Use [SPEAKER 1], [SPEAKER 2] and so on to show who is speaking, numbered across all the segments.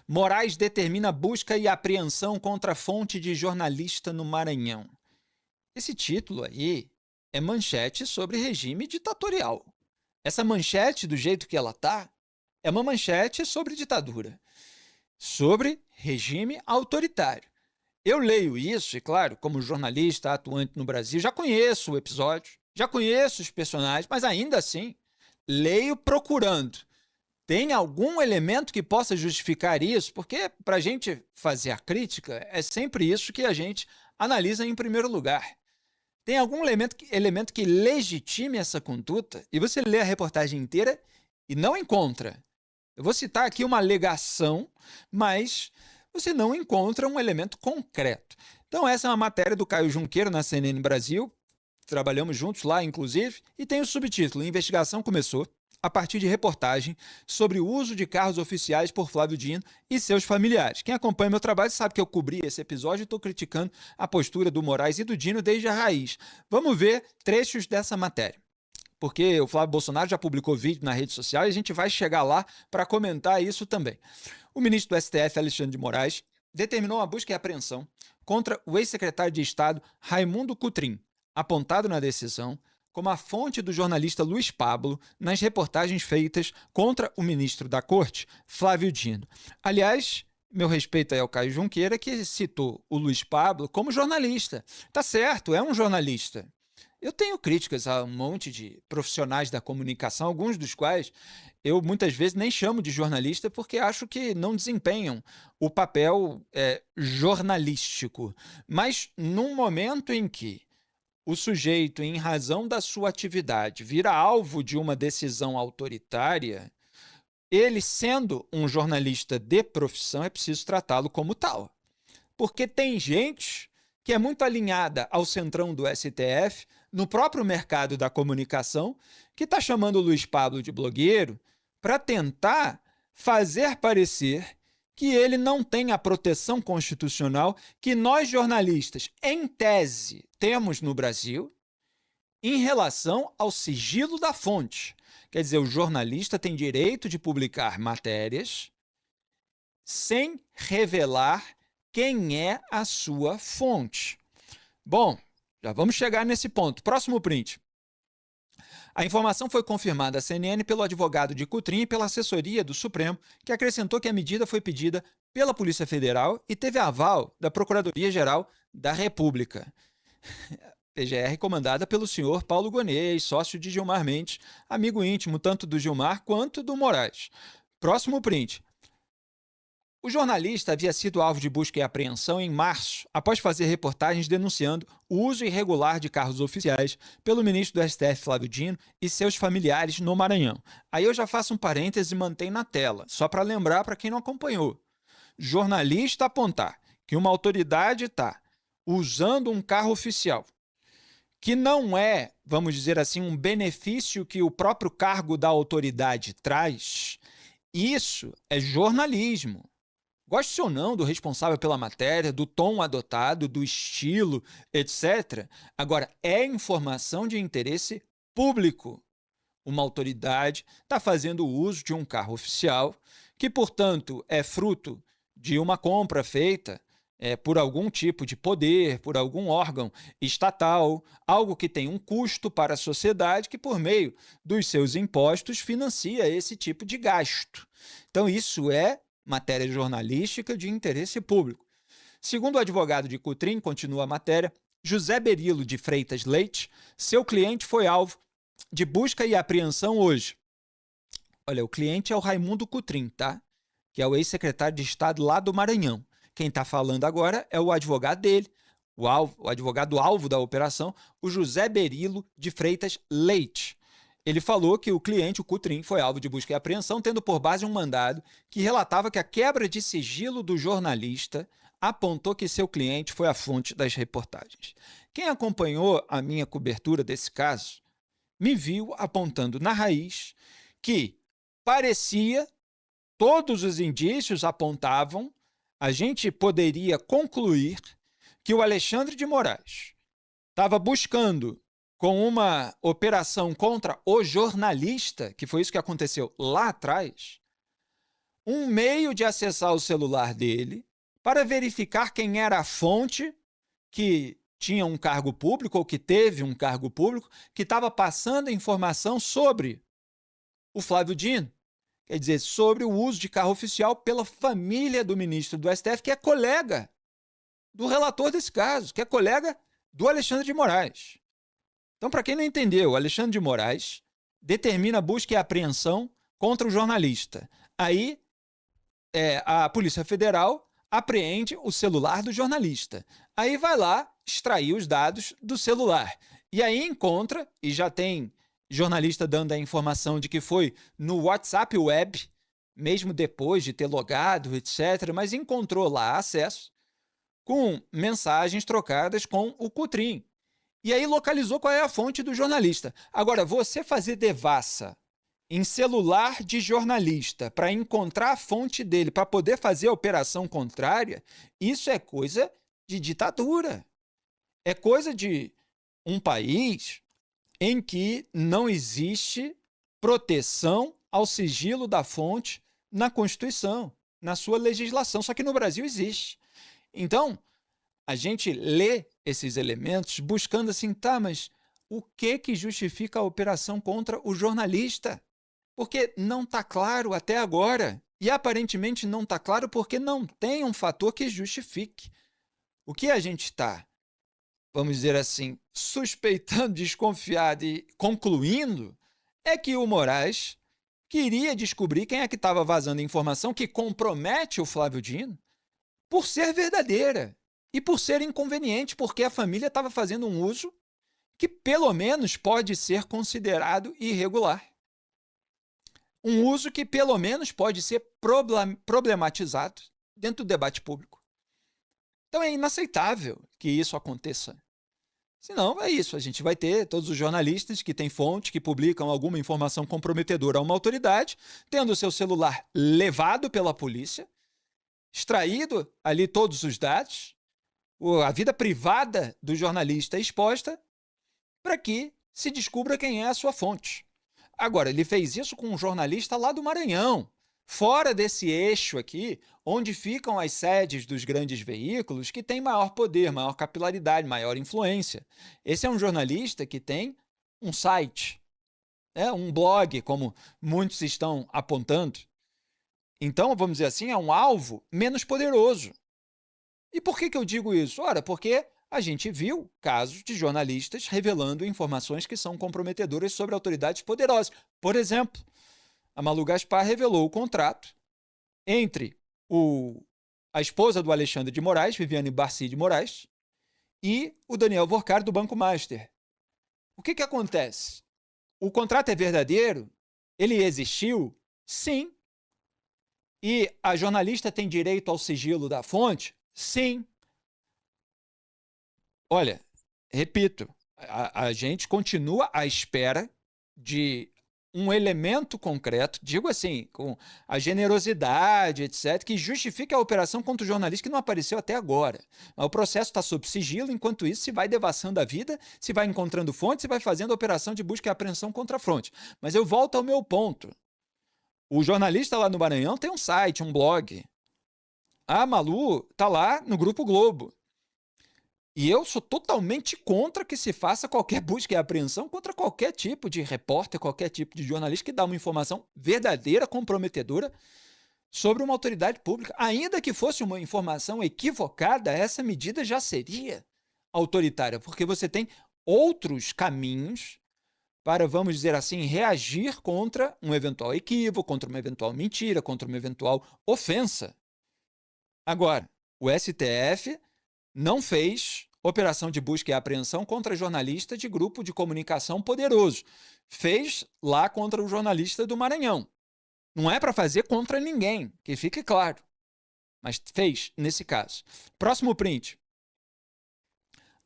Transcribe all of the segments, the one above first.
[SPEAKER 1] Moraes determina busca e apreensão contra a fonte de jornalista no Maranhão. Esse título aí é manchete sobre regime ditatorial. Essa manchete, do jeito que ela tá, é uma manchete sobre ditadura, sobre regime autoritário. Eu leio isso, e claro, como jornalista atuante no Brasil, já conheço o episódio, já conheço os personagens, mas ainda assim, leio procurando. Tem algum elemento que possa justificar isso? Porque para a gente fazer a crítica, é sempre isso que a gente analisa em primeiro lugar. Tem algum elemento que legitime essa conduta? E você lê a reportagem inteira e não encontra. Eu vou citar aqui uma alegação, mas você não encontra um elemento concreto. Então essa é uma matéria do Caio Junqueira na CNN Brasil, trabalhamos juntos lá, inclusive, e tem o subtítulo: Investigação começou a partir de reportagem sobre o uso de carros oficiais por Flávio Dino e seus familiares. Quem acompanha meu trabalho sabe que eu cobri esse episódio e estou criticando a postura do Moraes e do Dino desde a raiz. Vamos ver trechos dessa matéria, porque o Flávio Bolsonaro já publicou vídeo na rede social e a gente vai chegar lá para comentar isso também. O ministro do STF, Alexandre de Moraes, determinou uma busca e apreensão contra o ex-secretário de Estado Raimundo Cotrim, apontado na decisão como a fonte do jornalista Luiz Pablo nas reportagens feitas contra o ministro da Corte, Flávio Dino. Aliás, meu respeito aí ao Caio Junqueira, que citou o Luiz Pablo como jornalista. Tá certo, é um jornalista. Eu tenho críticas a um monte de profissionais da comunicação, alguns dos quais eu muitas vezes nem chamo de jornalista porque acho que não desempenham o papel jornalístico. Mas num momento em que o sujeito, em razão da sua atividade, vira alvo de uma decisão autoritária, ele, sendo um jornalista de profissão, é preciso tratá-lo como tal. Porque tem gente que é muito alinhada ao centrão do STF, no próprio mercado da comunicação, que está chamando o Luiz Pablo de blogueiro para tentar fazer parecer que ele não tem a proteção constitucional que nós jornalistas, em tese, temos no Brasil em relação ao sigilo da fonte. Quer dizer, o jornalista tem direito de publicar matérias sem revelar quem é a sua fonte. Bom, já vamos chegar nesse ponto. Próximo print. A informação foi confirmada à CNN pelo advogado de Cotrim e pela assessoria do Supremo, que acrescentou que a medida foi pedida pela Polícia Federal e teve aval da Procuradoria-Geral da República. PGR comandada pelo senhor Paulo Gonet, sócio de Gilmar Mendes, amigo íntimo tanto do Gilmar quanto do Moraes. Próximo print. O jornalista havia sido alvo de busca e apreensão em março, após fazer reportagens denunciando o uso irregular de carros oficiais pelo ministro do STF, Flávio Dino, e seus familiares no Maranhão. Aí eu já faço um parêntese e mantenho na tela, só para lembrar para quem não acompanhou. Jornalista apontar que uma autoridade está usando um carro oficial, que não é, vamos dizer assim, um benefício que o próprio cargo da autoridade traz, isso é jornalismo. Goste ou não do responsável pela matéria, do tom adotado, do estilo, etc. Agora, é informação de interesse público. Uma autoridade está fazendo uso de um carro oficial, que, portanto, é fruto de uma compra feita por algum tipo de poder, por algum órgão estatal, algo que tem um custo para a sociedade que, por meio dos seus impostos, financia esse tipo de gasto. Então, isso é matéria jornalística de interesse público. Segundo o advogado de Cotrim, continua a matéria, José Berilo de Freitas Leite, seu cliente foi alvo de busca e apreensão hoje. Olha, o cliente é o Raimundo Cotrim, tá? Que é o ex-secretário de Estado lá do Maranhão. Quem está falando agora é o advogado dele, o advogado alvo da operação, o José Berilo de Freitas Leite. Ele falou que o cliente, o Cotrim, foi alvo de busca e apreensão, tendo por base um mandado que relatava que a quebra de sigilo do jornalista apontou que seu cliente foi a fonte das reportagens. Quem acompanhou a minha cobertura desse caso me viu apontando na raiz que parecia, todos os indícios apontavam, a gente poderia concluir que o Alexandre de Moraes estava buscando, com uma operação contra o jornalista, que foi isso que aconteceu lá atrás, um meio de acessar o celular dele para verificar quem era a fonte que tinha um cargo público ou que teve um cargo público que estava passando a informação sobre o Flávio Dino. Quer dizer, sobre o uso de carro oficial pela família do ministro do STF, que é colega do relator desse caso, que é colega do Alexandre de Moraes. Então, para quem não entendeu, o Alexandre de Moraes determina a busca e apreensão contra o jornalista. Aí, a Polícia Federal apreende o celular do jornalista. Aí vai lá extrair os dados do celular. E aí encontra, e já tem jornalista dando a informação de que foi no WhatsApp Web, mesmo depois de ter logado, etc., mas encontrou lá acesso com mensagens trocadas com o Coutrin. E aí localizou qual é a fonte do jornalista. Agora, você fazer devassa em celular de jornalista para encontrar a fonte dele, para poder fazer a operação contrária, isso é coisa de ditadura. É coisa de um país em que não existe proteção ao sigilo da fonte na Constituição, na sua legislação. Só que no Brasil existe. Então, a gente lê esses elementos buscando assim, tá, mas o que justifica a operação contra o jornalista? Porque não está claro até agora. E aparentemente não está claro porque não tem um fator que justifique. O que a gente está, vamos dizer assim, suspeitando, desconfiado e concluindo é que o Moraes queria descobrir quem é que estava vazando informação que compromete o Flávio Dino por ser verdadeira e por ser inconveniente, porque a família estava fazendo um uso que pelo menos pode ser considerado irregular. Um uso que pelo menos pode ser problematizado dentro do debate público. Então é inaceitável que isso aconteça. Senão é isso, a gente vai ter todos os jornalistas que têm fonte, que publicam alguma informação comprometedora a uma autoridade, tendo o seu celular levado pela polícia, extraído ali todos os dados, a vida privada do jornalista exposta, para que se descubra quem é a sua fonte. Agora, ele fez isso com um jornalista lá do Maranhão, fora desse eixo aqui, onde ficam as sedes dos grandes veículos que têm maior poder, maior capilaridade, maior influência. Esse é um jornalista que tem um site, um blog, como muitos estão apontando. Então, vamos dizer assim, é um alvo menos poderoso. E por que eu digo isso? Ora, porque a gente viu casos de jornalistas revelando informações que são comprometedoras sobre autoridades poderosas. Por exemplo, a Malu Gaspar revelou o contrato entre a esposa do Alexandre de Moraes, Viviane Barci de Moraes, e o Daniel Vorcar, do Banco Master. O que acontece? O contrato é verdadeiro? Ele existiu? Sim. E a jornalista tem direito ao sigilo da fonte? Sim. Olha, repito, a gente continua à espera de um elemento concreto, digo assim, com a generosidade, etc., que justifique a operação contra o jornalista que não apareceu até agora. O processo está sob sigilo, enquanto isso se vai devassando a vida, se vai encontrando fontes, se vai fazendo a operação de busca e apreensão contra a fronte. Mas eu volto ao meu ponto. O jornalista lá no Maranhão tem um site, um blog. A Malu está lá no Grupo Globo. E eu sou totalmente contra que se faça qualquer busca e apreensão contra qualquer tipo de repórter, qualquer tipo de jornalista que dá uma informação verdadeira, comprometedora sobre uma autoridade pública. Ainda que fosse uma informação equivocada, essa medida já seria autoritária, porque você tem outros caminhos para, vamos dizer assim, reagir contra um eventual equívoco, contra uma eventual mentira, contra uma eventual ofensa. Agora, o STF não fez operação de busca e apreensão contra jornalista de grupo de comunicação poderoso. Fez lá contra o jornalista do Maranhão. Não é para fazer contra ninguém, que fique claro. Mas fez nesse caso. Próximo print.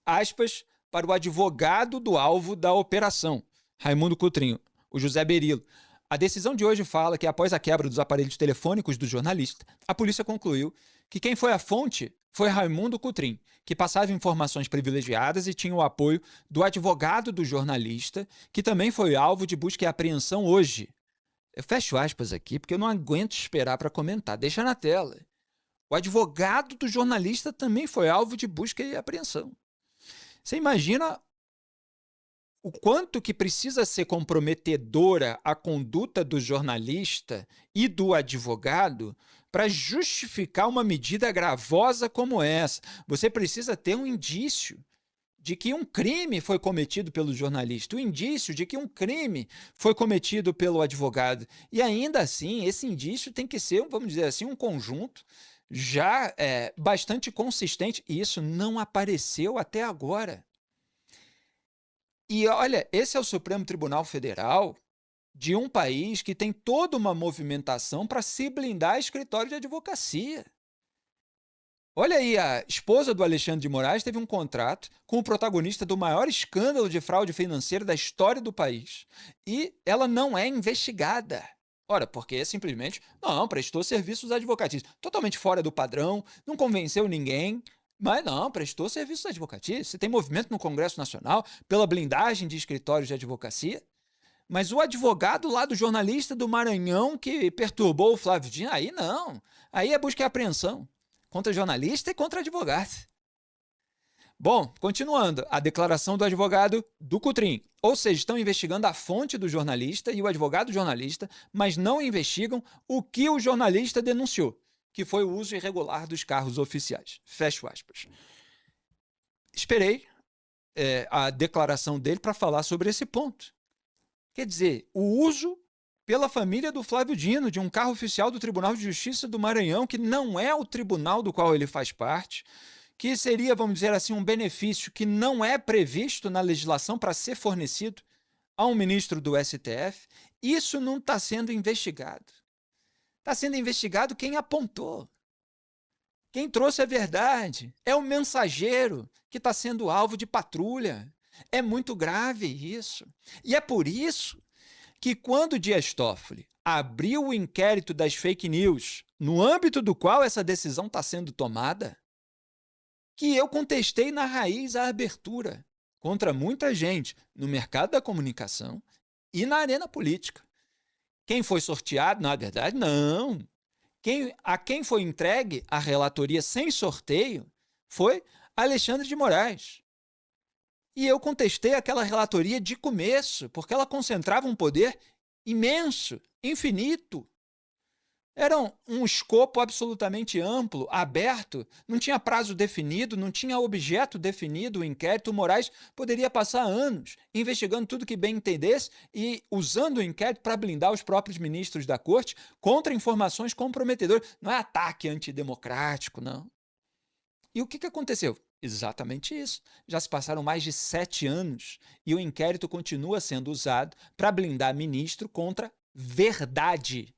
[SPEAKER 1] Aspas para o advogado do alvo da operação, Raimundo Coutrinho, o José Berilo. A decisão de hoje fala que, após a quebra dos aparelhos telefônicos do jornalista, a polícia concluiu que quem foi a fonte foi Raimundo Coutrinho, que passava informações privilegiadas e tinha o apoio do advogado do jornalista, que também foi alvo de busca e apreensão hoje. Eu fecho aspas aqui porque eu não aguento esperar para comentar. Deixa na tela. O advogado do jornalista também foi alvo de busca e apreensão. Você imagina o quanto que precisa ser comprometedora a conduta do jornalista e do advogado para justificar uma medida gravosa como essa. Você precisa ter um indício de que um crime foi cometido pelo jornalista, o indício de que um crime foi cometido pelo advogado. E ainda assim, esse indício tem que ser, vamos dizer assim, um conjunto já bastante consistente. E isso não apareceu até agora. E olha, esse é o Supremo Tribunal Federal de um país que tem toda uma movimentação para se blindar escritório de advocacia. Olha aí, a esposa do Alexandre de Moraes teve um contrato com o protagonista do maior escândalo de fraude financeira da história do país. E ela não é investigada. Ora, porque simplesmente não prestou serviços advocatícios. Totalmente fora do padrão, não convenceu ninguém, mas não, prestou serviços advocatícios. Você tem movimento no Congresso Nacional pela blindagem de escritórios de advocacia. Mas o advogado lá do jornalista do Maranhão que perturbou o Flávio Dino, aí não. Aí é busca e apreensão. Contra jornalista e contra advogado. Bom, continuando, a declaração do advogado do Cutrim. Ou seja, estão investigando a fonte do jornalista e o advogado jornalista, mas não investigam o que o jornalista denunciou, que foi o uso irregular dos carros oficiais. Fecho aspas. Esperei a declaração dele para falar sobre esse ponto. Quer dizer, o uso pela família do Flávio Dino, de um carro oficial do Tribunal de Justiça do Maranhão, que não é o tribunal do qual ele faz parte, que seria, vamos dizer assim, um benefício que não é previsto na legislação para ser fornecido a um ministro do STF, isso não está sendo investigado. Está sendo investigado quem apontou. Quem trouxe a verdade é o mensageiro que está sendo alvo de patrulha. É muito grave isso. E é por isso que quando Dias Toffoli abriu o inquérito das fake news, no âmbito do qual essa decisão está sendo tomada, que eu contestei na raiz a abertura contra muita gente no mercado da comunicação e na arena política. Quem foi sorteado, na verdade, não. A quem foi entregue a relatoria sem sorteio foi Alexandre de Moraes. E eu contestei aquela relatoria de começo, porque ela concentrava um poder imenso, infinito. Era um escopo absolutamente amplo, aberto, não tinha prazo definido, não tinha objeto definido o inquérito. O Moraes poderia passar anos investigando tudo que bem entendesse e usando o inquérito para blindar os próprios ministros da corte contra informações comprometedoras. Não é ataque antidemocrático, não. E o que aconteceu? Exatamente isso. Já se passaram mais de 7 anos e o inquérito continua sendo usado para blindar ministro contra verdade.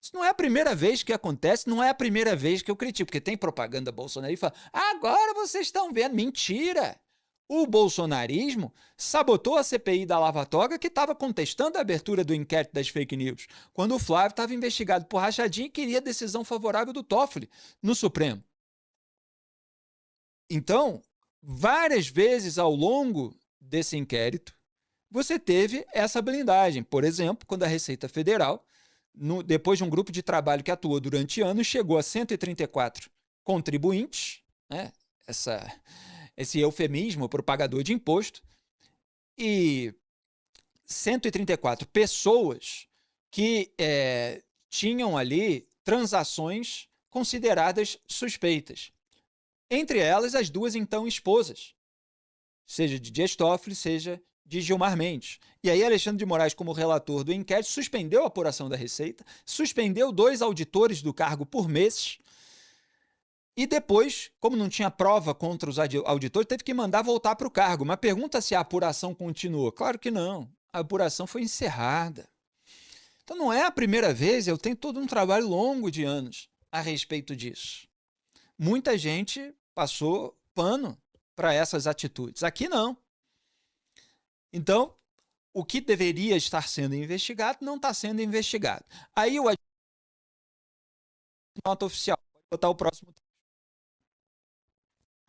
[SPEAKER 1] Isso não é a primeira vez que acontece, não é a primeira vez que eu critico, porque tem propaganda bolsonarista e fala, agora vocês estão vendo. Mentira! O bolsonarismo sabotou a CPI da Lava Toga, que estava contestando a abertura do inquérito das fake news, quando o Flávio estava investigado por rachadinha e queria decisão favorável do Toffoli no Supremo. Então, várias vezes ao longo desse inquérito, você teve essa blindagem. Por exemplo, quando a Receita Federal, depois de um grupo de trabalho que atuou durante anos, chegou a 134 contribuintes, né? Esse eufemismo para o pagador de imposto, e 134 pessoas que tinham ali transações consideradas suspeitas. Entre elas, as duas então esposas, seja de Dias Toffoli, seja de Gilmar Mendes. E aí Alexandre de Moraes, como relator do inquérito, suspendeu a apuração da Receita, suspendeu 2 auditores do cargo por meses, e depois, como não tinha prova contra os auditores, teve que mandar voltar para o cargo. Mas pergunta se a apuração continuou. Claro que não. A apuração foi encerrada. Então não é a primeira vez, eu tenho todo um trabalho longo de anos a respeito disso. Muita gente passou pano para essas atitudes. Aqui não. Então, o que deveria estar sendo investigado não está sendo investigado. Aí o nota oficial, pode botar o próximo.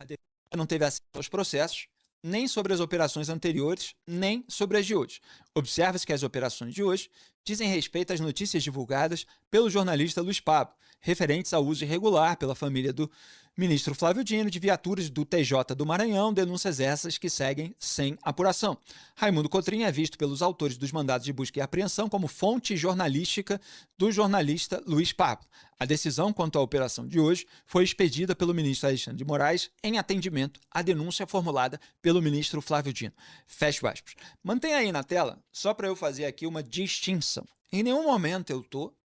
[SPEAKER 1] A defesa não teve acesso aos processos, nem sobre as operações anteriores, nem sobre as de hoje. Observa-se que as operações de hoje dizem respeito às notícias divulgadas pelo jornalista Luiz Pablo, referentes ao uso irregular pela família do ministro Flávio Dino de viaturas do TJ do Maranhão, denúncias essas que seguem sem apuração. Raimundo Cotrim é visto pelos autores dos mandados de busca e apreensão como fonte jornalística do jornalista Luiz Pablo. A decisão quanto à operação de hoje foi expedida pelo ministro Alexandre de Moraes em atendimento à denúncia formulada pelo ministro Flávio Dino. Fecha aspas. Mantenha aí na tela, só para eu fazer aqui uma distinção. Em nenhum momento eu estou,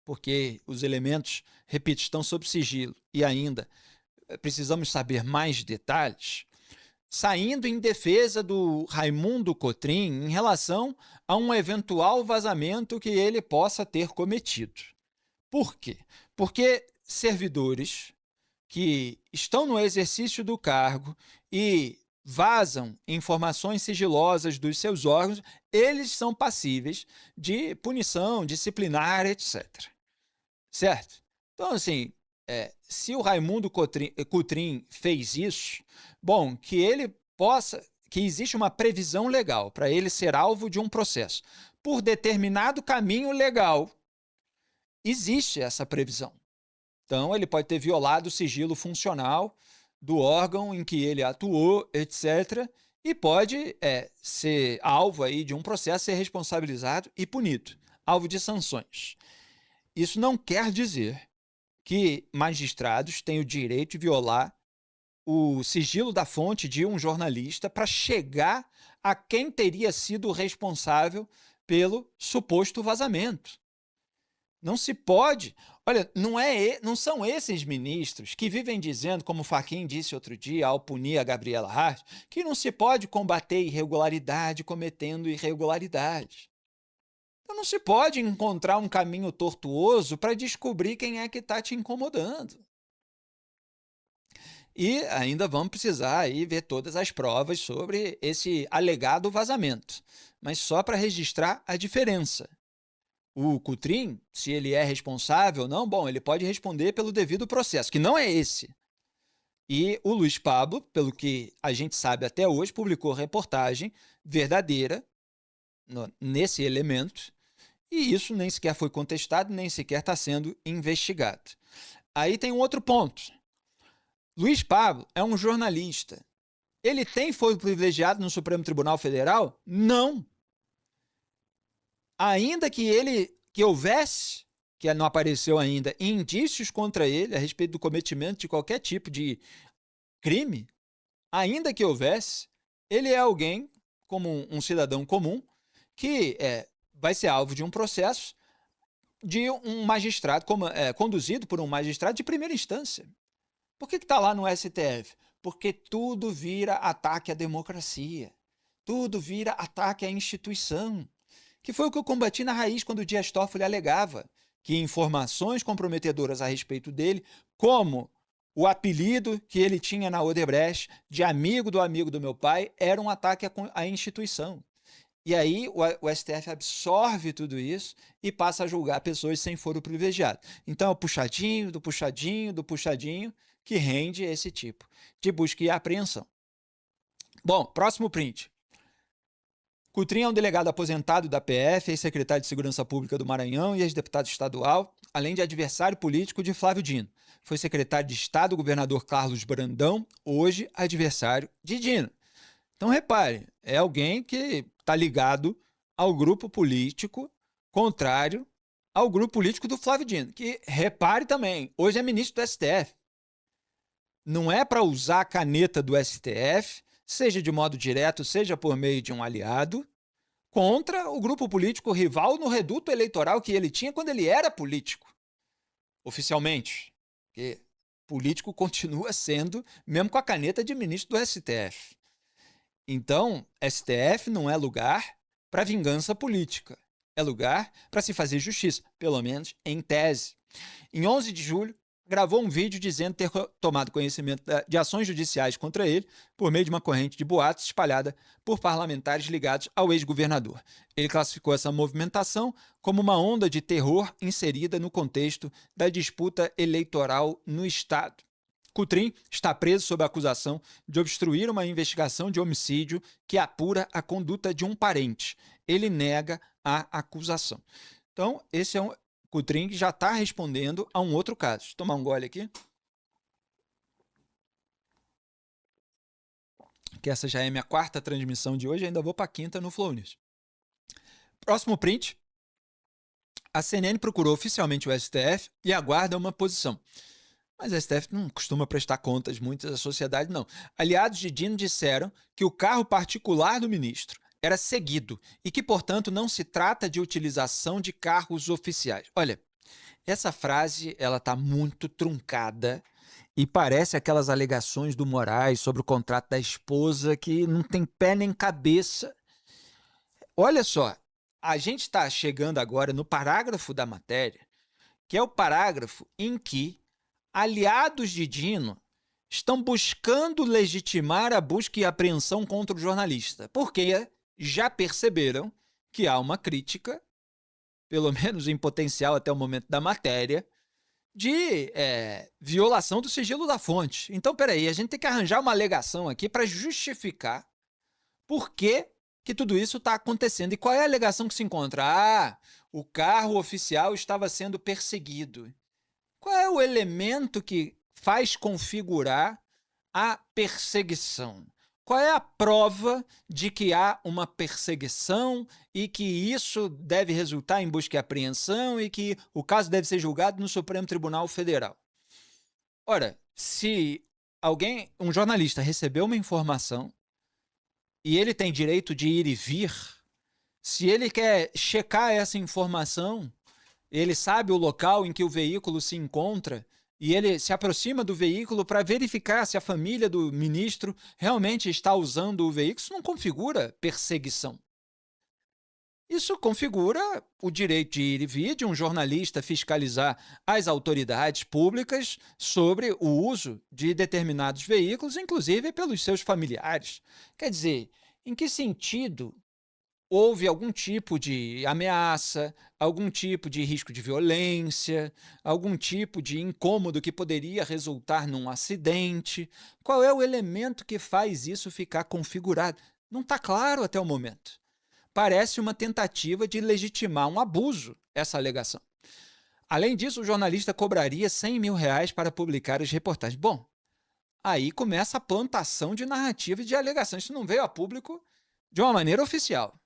[SPEAKER 1] porque os elementos, repito, estão sob sigilo e ainda precisamos saber mais detalhes, saindo em defesa do Raimundo Cotrim em relação a um eventual vazamento que ele possa ter cometido. Por quê? Porque servidores que estão no exercício do cargo e vazam informações sigilosas dos seus órgãos, eles são passíveis de punição disciplinar, etc. Certo? Então, assim, se o Raimundo Cotrim fez isso, bom, que ele possa, que existe uma previsão legal para ele ser alvo de um processo por determinado caminho legal, existe essa previsão. Então, ele pode ter violado o sigilo funcional do órgão em que ele atuou, etc., e pode ser alvo aí de um processo, ser responsabilizado e punido, alvo de sanções. Isso não quer dizer que magistrados têm o direito de violar o sigilo da fonte de um jornalista para chegar a quem teria sido responsável pelo suposto vazamento. Não se pode. Olha, não são esses ministros que vivem dizendo, como o Fachin disse outro dia ao punir a Gabriela Hart, que não se pode combater irregularidade cometendo irregularidade. Então não se pode encontrar um caminho tortuoso para descobrir quem é que está te incomodando. E ainda vamos precisar aí ver todas as provas sobre esse alegado vazamento, mas só para registrar a diferença. O Cotrim, se ele é responsável ou não, bom, ele pode responder pelo devido processo, que não é esse. E o Luiz Pablo, pelo que a gente sabe até hoje, publicou reportagem verdadeira nesse elemento, e isso nem sequer foi contestado, nem sequer está sendo investigado. Aí tem um outro ponto. Luiz Pablo é um jornalista. Ele tem foro privilegiado no Supremo Tribunal Federal? Não. Ainda que houvesse, que não apareceu ainda, indícios contra ele a respeito do cometimento de qualquer tipo de crime, ainda que houvesse, ele é alguém, como um cidadão comum, que vai ser alvo de um processo de um magistrado, conduzido por um magistrado de primeira instância. Por que está lá no STF? Porque tudo vira ataque à democracia, tudo vira ataque à instituição, que foi o que eu combati na raiz quando o Dias Toffoli alegava que informações comprometedoras a respeito dele, como o apelido que ele tinha na Odebrecht de amigo do meu pai, era um ataque à instituição. E aí o STF absorve tudo isso e passa a julgar pessoas sem foro privilegiado. Então é o puxadinho, do puxadinho, do puxadinho, que rende esse tipo de busca e apreensão. Bom, próximo print. Cotrim é um delegado aposentado da PF, ex-secretário de Segurança Pública do Maranhão e ex-deputado estadual, além de adversário político de Flávio Dino. Foi secretário de Estado do governador Carlos Brandão, hoje adversário de Dino. Então, repare, é alguém que está ligado ao grupo político contrário ao grupo político do Flávio Dino, que, repare também, hoje é ministro do STF. Não é para usar a caneta do STF, seja de modo direto, seja por meio de um aliado, contra o grupo político rival no reduto eleitoral que ele tinha quando ele era político, oficialmente. Porque político continua sendo, mesmo com a caneta de ministro do STF. Então, STF não é lugar para vingança política. É lugar para se fazer justiça, pelo menos em tese. Em 11 de julho, gravou um vídeo dizendo ter tomado conhecimento de ações judiciais contra ele por meio de uma corrente de boatos espalhada por parlamentares ligados ao ex-governador. Ele classificou essa movimentação como uma onda de terror inserida no contexto da disputa eleitoral no Estado. Coutrin está preso sob a acusação de obstruir uma investigação de homicídio que apura a conduta de um parente. Ele nega a acusação. Então, esse é Coutrin que já está respondendo a um outro caso. Deixa eu tomar um gole aqui. Que essa já é minha quarta transmissão de hoje, ainda vou para a quinta no Flow News. Próximo print. A CNN procurou oficialmente o STF e aguarda uma posição. Mas a STF não costuma prestar contas muito à sociedade, não. Aliados de Dino disseram que o carro particular do ministro era seguido e que, portanto, não se trata de utilização de carros oficiais. Olha, essa frase ela está muito truncada e parece aquelas alegações do Moraes sobre o contrato da esposa que não tem pé nem cabeça. Olha só, a gente está chegando agora no parágrafo da matéria, que é o parágrafo em que aliados de Dino estão buscando legitimar a busca e apreensão contra o jornalista, porque já perceberam que há uma crítica, pelo menos em potencial até o momento da matéria, de violação do sigilo da fonte. Então, peraí, a gente tem que arranjar uma alegação aqui para justificar por que tudo isso está acontecendo. E qual é a alegação que se encontra? Ah, o carro oficial estava sendo perseguido. Qual é o elemento que faz configurar a perseguição? Qual é a prova de que há uma perseguição e que isso deve resultar em busca e apreensão e que o caso deve ser julgado no Supremo Tribunal Federal? Ora, se um jornalista recebeu uma informação e ele tem direito de ir e vir, se ele quer checar essa informação, ele sabe o local em que o veículo se encontra e ele se aproxima do veículo para verificar se a família do ministro realmente está usando o veículo. Isso não configura perseguição. Isso configura o direito de ir e vir de um jornalista fiscalizar as autoridades públicas sobre o uso de determinados veículos, inclusive pelos seus familiares. Quer dizer, em que sentido houve algum tipo de ameaça, algum tipo de risco de violência, algum tipo de incômodo que poderia resultar num acidente? Qual é o elemento que faz isso ficar configurado? Não está claro até o momento. Parece uma tentativa de legitimar um abuso, essa alegação. Além disso, o jornalista cobraria R$100 mil para publicar as reportagens. Bom, aí começa a plantação de narrativa e de alegações. Isso não veio a público de uma maneira oficial.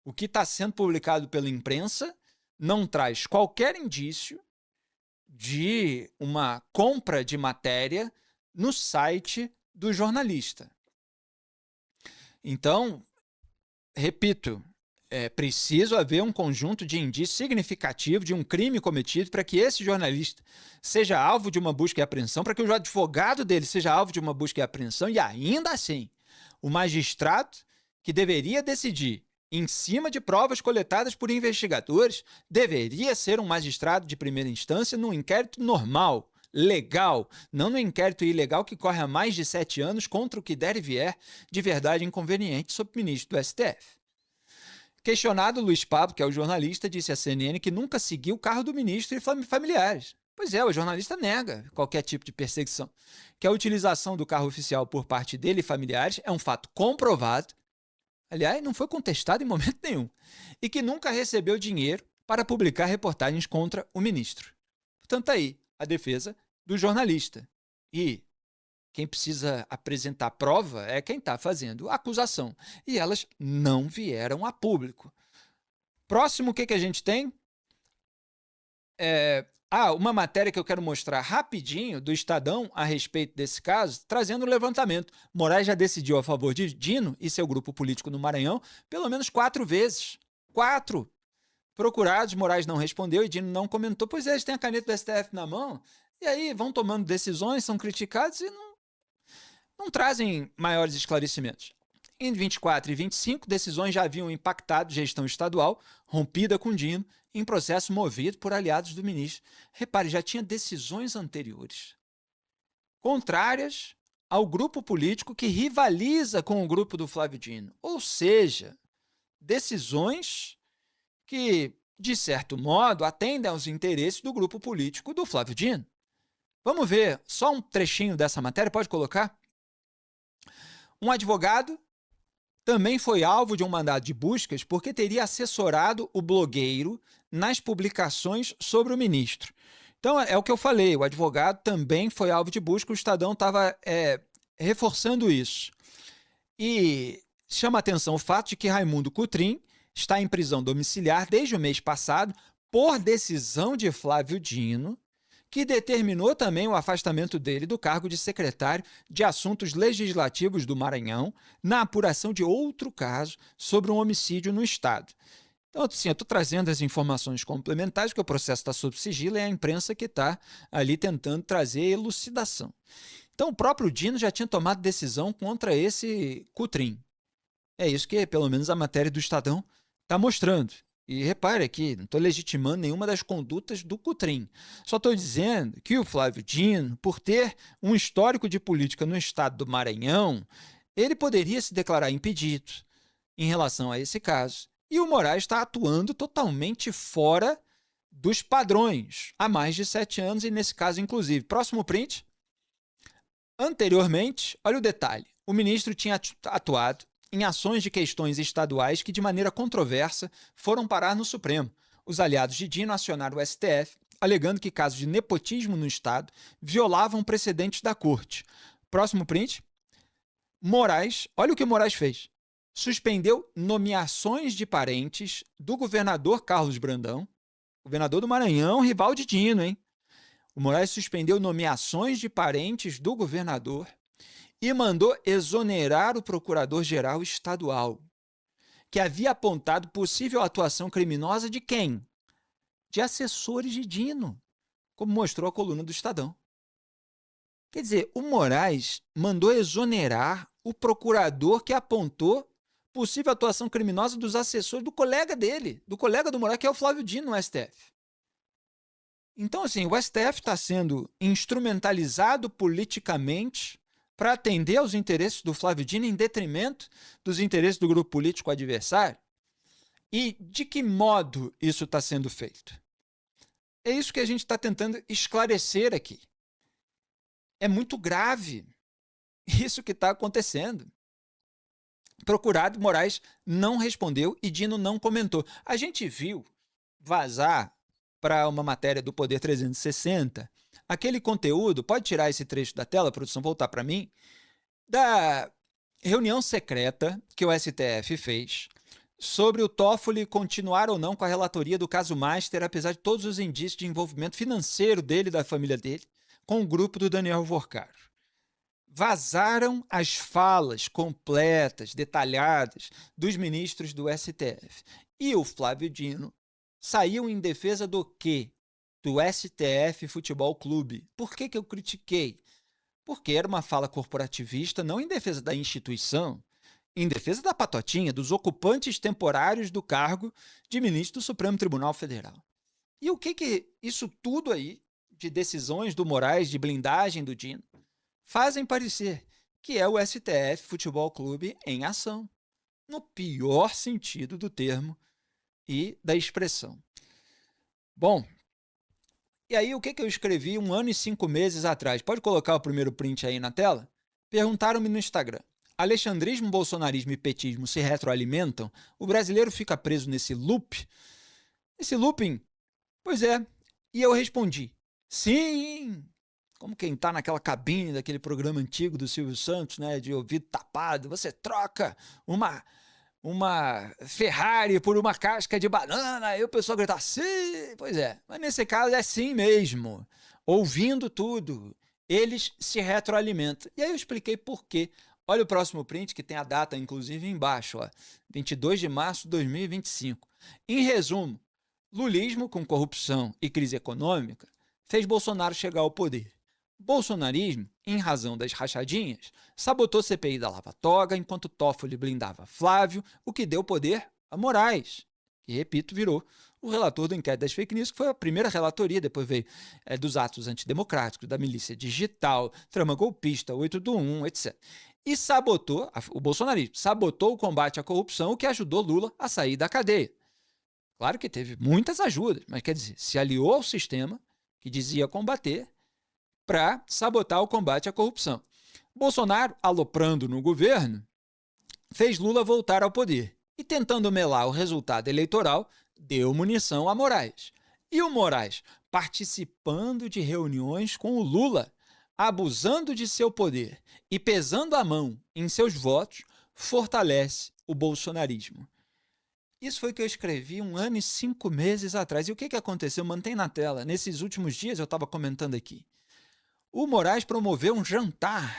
[SPEAKER 1] O que está sendo publicado pela imprensa não traz qualquer indício de uma compra de matéria no site do jornalista. Então, repito, é preciso haver um conjunto de indícios significativos de um crime cometido para que esse jornalista seja alvo de uma busca e apreensão, para que o advogado dele seja alvo de uma busca e apreensão, e ainda assim, o magistrado que deveria decidir em cima de provas coletadas por investigadores, deveria ser um magistrado de primeira instância num inquérito normal, legal, não no inquérito ilegal que corre há mais de 7 anos contra o que der e vier de verdade inconveniente sobre o ministro do STF. Questionado, Luiz Pablo, que é o jornalista, disse à CNN que nunca seguiu o carro do ministro e familiares. Pois é, o jornalista nega qualquer tipo de perseguição. Que a utilização do carro oficial por parte dele e familiares é um fato comprovado, aliás, não foi contestado em momento nenhum, e que nunca recebeu dinheiro para publicar reportagens contra o ministro. Portanto, aí, a defesa do jornalista. E quem precisa apresentar prova é quem está fazendo a acusação. E elas não vieram a público. Próximo, o que a gente tem? Uma matéria que eu quero mostrar rapidinho do Estadão a respeito desse caso, trazendo o levantamento. Moraes já decidiu a favor de Dino e seu grupo político no Maranhão pelo menos 4 vezes. 4! Procurados, Moraes não respondeu e Dino não comentou. Pois é, eles têm a caneta do STF na mão e aí vão tomando decisões, são criticados e não trazem maiores esclarecimentos. Em 24 e 25, decisões já haviam impactado gestão estadual, rompida com Dino, em processo movido por aliados do ministro. Repare, já tinha decisões anteriores, contrárias ao grupo político que rivaliza com o grupo do Flávio Dino. Ou seja, decisões que, de certo modo, atendem aos interesses do grupo político do Flávio Dino. Vamos ver só um trechinho dessa matéria, pode colocar? Um advogado também foi alvo de um mandado de buscas porque teria assessorado o blogueiro nas publicações sobre o ministro. Então, é o que eu falei, o advogado também foi alvo de busca, o Estadão estava reforçando isso. E chama atenção o fato de que Raimundo Cotrim está em prisão domiciliar desde o mês passado por decisão de Flávio Dino, que determinou também o afastamento dele do cargo de secretário de Assuntos Legislativos do Maranhão na apuração de outro caso sobre um homicídio no estado. Então, assim, eu estou trazendo as informações complementares, porque o processo está sob sigilo e é a imprensa que está ali tentando trazer elucidação. Então, o próprio Dino já tinha tomado decisão contra esse Cotrim. É isso que, pelo menos, a matéria do Estadão está mostrando. E repare aqui, não estou legitimando nenhuma das condutas do Cotrim. Só estou dizendo que o Flávio Dino, por ter um histórico de política no estado do Maranhão, ele poderia se declarar impedido em relação a esse caso. E o Moraes está atuando totalmente fora dos padrões há mais de 7 anos, e nesse caso, inclusive. Próximo print. Anteriormente, olha o detalhe, o ministro tinha atuado em ações de questões estaduais que, de maneira controversa, foram parar no Supremo. Os aliados de Dino acionaram o STF, alegando que casos de nepotismo no Estado violavam precedentes da Corte. Próximo print. Moraes, olha o que Moraes fez. Suspendeu nomeações de parentes do governador Carlos Brandão, governador do Maranhão, rival de Dino, hein? O Moraes suspendeu nomeações de parentes do governador e mandou exonerar o procurador-geral estadual, que havia apontado possível atuação criminosa de quem? De assessores de Dino, como mostrou a coluna do Estadão. Quer dizer, o Moraes mandou exonerar o procurador que apontou possível atuação criminosa dos assessores do colega dele, do colega do Moraes, que é o Flávio Dino, no STF. Então, assim, o STF está sendo instrumentalizado politicamente para atender aos interesses do Flávio Dino em detrimento dos interesses do grupo político adversário? E de que modo isso está sendo feito? É isso que a gente está tentando esclarecer aqui. É muito grave isso que está acontecendo. Procurado, Moraes não respondeu e Dino não comentou. A gente viu vazar para uma matéria do Poder 360 aquele conteúdo, pode tirar esse trecho da tela, produção, voltar para mim, da reunião secreta que o STF fez sobre o Toffoli continuar ou não com a relatoria do caso Master, apesar de todos os indícios de envolvimento financeiro dele e da família dele com o grupo do Daniel Vorcaro. Vazaram as falas completas, detalhadas, dos ministros do STF. E o Flávio Dino saiu em defesa do quê? Do STF Futebol Clube. Por que eu critiquei? Porque era uma fala corporativista, não em defesa da instituição, em defesa da patotinha, dos ocupantes temporários do cargo de ministro do Supremo Tribunal Federal. E o que isso tudo aí, de decisões do Moraes, de blindagem do Dino, fazem parecer que é o STF Futebol Clube em ação, no pior sentido do termo e da expressão. Bom, e aí o que eu escrevi 1 ano e 5 meses atrás? Pode colocar o primeiro print aí na tela? Perguntaram-me no Instagram. Alexandrismo, bolsonarismo e petismo se retroalimentam? O brasileiro fica preso nesse loop? Esse looping? Pois é. E eu respondi, sim! Como quem está naquela cabine daquele programa antigo do Silvio Santos, né, de ouvido tapado, você troca uma Ferrari por uma casca de banana, e o pessoal grita, sim, pois é. Mas nesse caso é sim mesmo. Ouvindo tudo, eles se retroalimentam. E aí eu expliquei por quê. Olha o próximo print, que tem a data, inclusive, embaixo, ó, 22 de março de 2025. Em resumo, lulismo com corrupção e crise econômica fez Bolsonaro chegar ao poder. Bolsonarismo, em razão das rachadinhas, sabotou CPI da Lava Toga, enquanto Toffoli blindava Flávio, o que deu poder a Moraes, que, repito, virou o relator do inquérito das fake news, que foi a primeira relatoria, depois veio dos atos antidemocráticos, da milícia digital, trama golpista, 8 do 1, etc. E sabotou, o bolsonarismo, sabotou o combate à corrupção, o que ajudou Lula a sair da cadeia. Claro que teve muitas ajudas, mas quer dizer, se aliou ao sistema que dizia combater, para sabotar o combate à corrupção. Bolsonaro, aloprando no governo, fez Lula voltar ao poder e, tentando melar o resultado eleitoral, deu munição a Moraes. E o Moraes, participando de reuniões com o Lula, abusando de seu poder e pesando a mão em seus votos, fortalece o bolsonarismo. Isso foi o que eu escrevi 1 ano e 5 meses atrás. E o que aconteceu? Mantém na tela. Nesses últimos dias, eu estava comentando aqui. O Moraes promoveu um jantar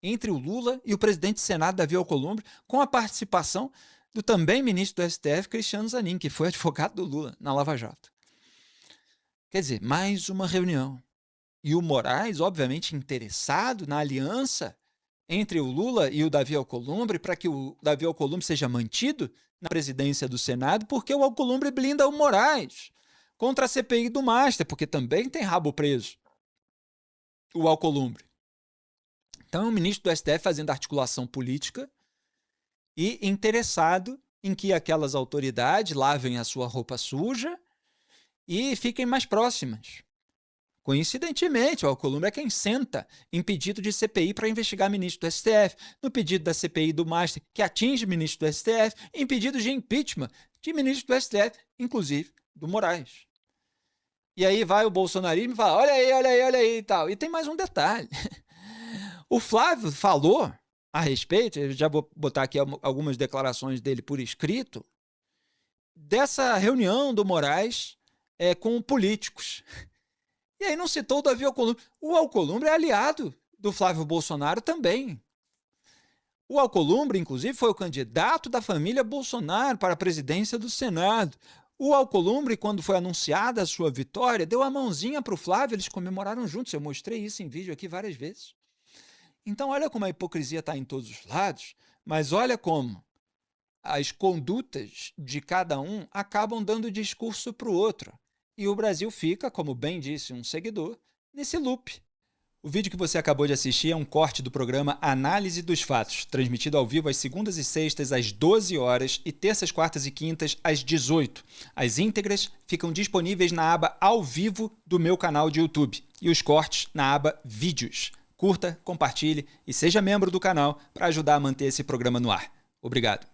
[SPEAKER 1] entre o Lula e o presidente do Senado, Davi Alcolumbre, com a participação do também ministro do STF, Cristiano Zanin, que foi advogado do Lula na Lava Jato. Quer dizer, mais uma reunião. E o Moraes, obviamente, interessado na aliança entre o Lula e o Davi Alcolumbre, para que o Davi Alcolumbre seja mantido na presidência do Senado, porque o Alcolumbre blinda o Moraes contra a CPI do Master, porque também tem rabo preso o Alcolumbre. Então, o ministro do STF fazendo articulação política e interessado em que aquelas autoridades lavem a sua roupa suja e fiquem mais próximas. Coincidentemente, o Alcolumbre é quem senta em pedido de CPI para investigar ministro do STF, no pedido da CPI do Master, que atinge ministro do STF, em pedido de impeachment de ministro do STF, inclusive do Moraes. E aí vai o bolsonarismo e fala, olha aí e tal. E tem mais um detalhe. O Flávio falou a respeito, eu já vou botar aqui algumas declarações dele por escrito, dessa reunião do Moraes com políticos. E aí não citou o Davi Alcolumbre. O Alcolumbre é aliado do Flávio Bolsonaro também. O Alcolumbre, inclusive, foi o candidato da família Bolsonaro para a presidência do Senado. O Alcolumbre, quando foi anunciada a sua vitória, deu a mãozinha para o Flávio, eles comemoraram juntos. Eu mostrei isso em vídeo aqui várias vezes. Então, olha como a hipocrisia está em todos os lados, mas olha como as condutas de cada um acabam dando discurso para o outro. E o Brasil fica, como bem disse um seguidor, nesse loop. O vídeo que você acabou de assistir é um corte do programa Análise dos Fatos, transmitido ao vivo às segundas e sextas às 12 horas e terças, quartas e quintas às 18. As íntegras ficam disponíveis na aba Ao Vivo do meu canal de YouTube e os cortes na aba Vídeos. Curta, compartilhe e seja membro do canal para ajudar a manter esse programa no ar. Obrigado.